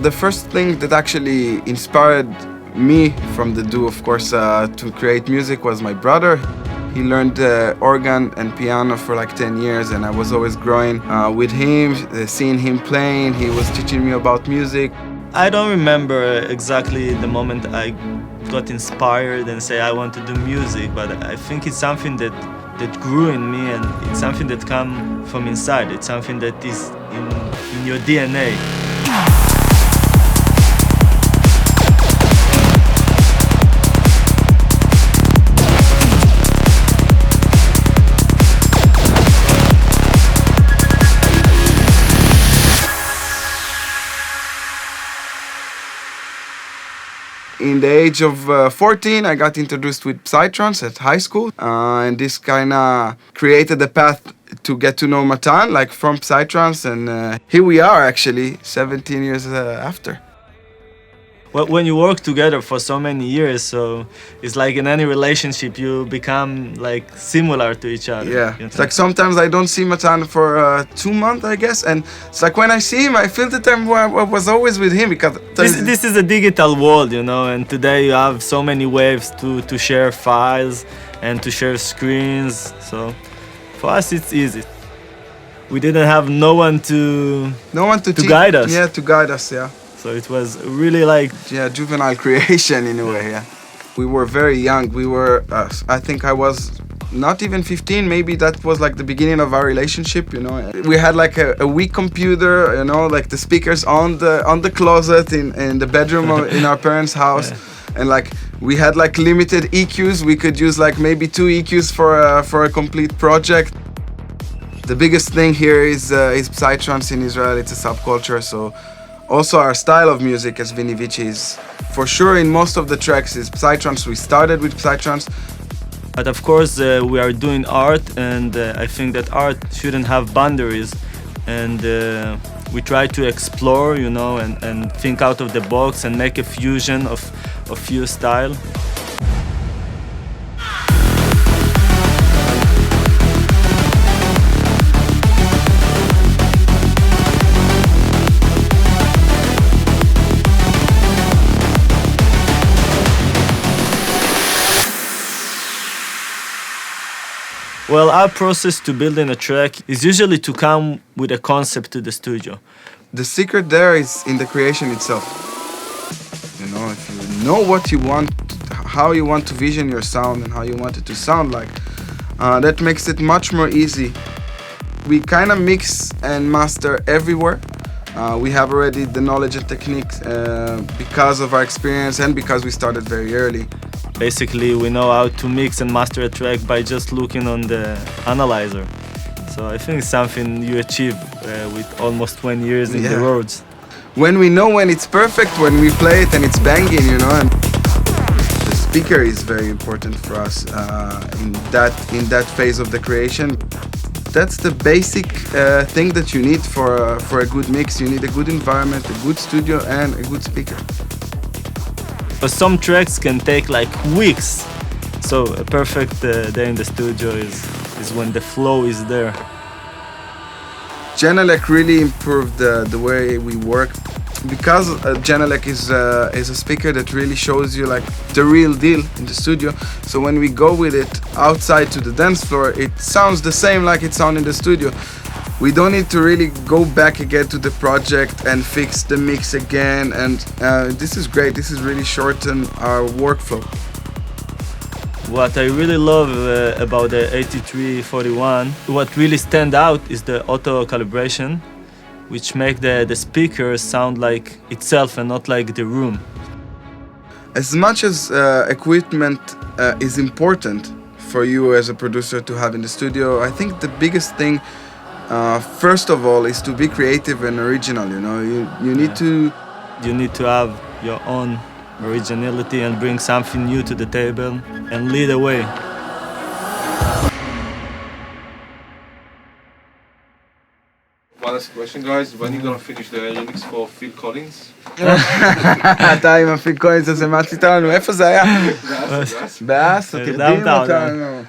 The first thing that actually inspired me from the duo, of course, to create music was my brother. He learned organ and piano for like 10 years, and I was always growing with him, seeing him playing. He was teaching me about music. I don't remember exactly the moment I got inspired and say I want to do music, but I think it's something that grew in me, and it's something that comes from inside. It's something that is in your DNA. In the age of 14, I got introduced with Psytrance at high school, and this kind of created a path to get to know Matan, like from Psytrance, and here we are actually, 17 years after. Well, when you work together for so many years, so it's like in any relationship you become like similar to each other. Yeah, it's like sometimes I don't see Matan for 2 months, I guess, and it's like when I see him, I feel that I was always with him, because this is a digital world, you know, and today you have so many ways to share files and to share screens. So for us, it's easy. We didn't have no one to guide us. Yeah, to guide us. Yeah. So it was really like... Yeah, juvenile creation in a way, yeah. We were very young. We were, I think I was not even 15, maybe that was like the beginning of our relationship, you know. We had like a weak computer, you know, like the speakers on the closet in the bedroom in our parents' house. Yeah. And like we had like limited EQs. We could use like maybe 2 EQs for a complete project. The biggest thing here is Psytrance in Israel. It's a subculture, so also our style of music as Vini Vici is for sure in most of the tracks is Psytrance. We started with Psytrance. But of course we are doing art, and I think that art shouldn't have boundaries, and we try to explore, you know, and think out of the box and make a fusion of few styles. Well, our process to building a track is usually to come with a concept to the studio. The secret there is in the creation itself. You know, if you know what you want, how you want to vision your sound and how you want it to sound like, that makes it much more easy. We kind of mix and master everywhere. We have already the knowledge and techniques because of our experience and because we started very early. Basically, we know how to mix and master a track by just looking on the analyzer. So I think it's something you achieve with almost 20 years in the roads. When we know when it's perfect, when we play it and it's banging, you know, and the speaker is very important for us in that phase of the creation. That's the basic thing that you need for a good mix. You need a good environment, a good studio, and a good speaker. But some tracks can take like weeks, so a perfect day in the studio is when the flow is there. Genelec really improved the way we work, because Genelec is a speaker that really shows you like the real deal in the studio. So when we go with it outside to the dance floor, it sounds the same like it sounds in the studio. We don't need to really go back again to the project and fix the mix again, and this is great. This is really shortened our workflow. What I really love about the 8341, what really stand out is the auto calibration, which make the speakers sound like itself and not like the room. As much as equipment is important for you as a producer to have in the studio, I think the biggest thing first of all is to be creative and original. You know, you need to have your own originality and bring something new to the table and lead the way. One last question, guys. When are you gonna finish the remix for Phil Collins? אתה עם הפיל קולינס הזה, מה עשית לנו? איפה זה היה? באס, תרדים אותנו.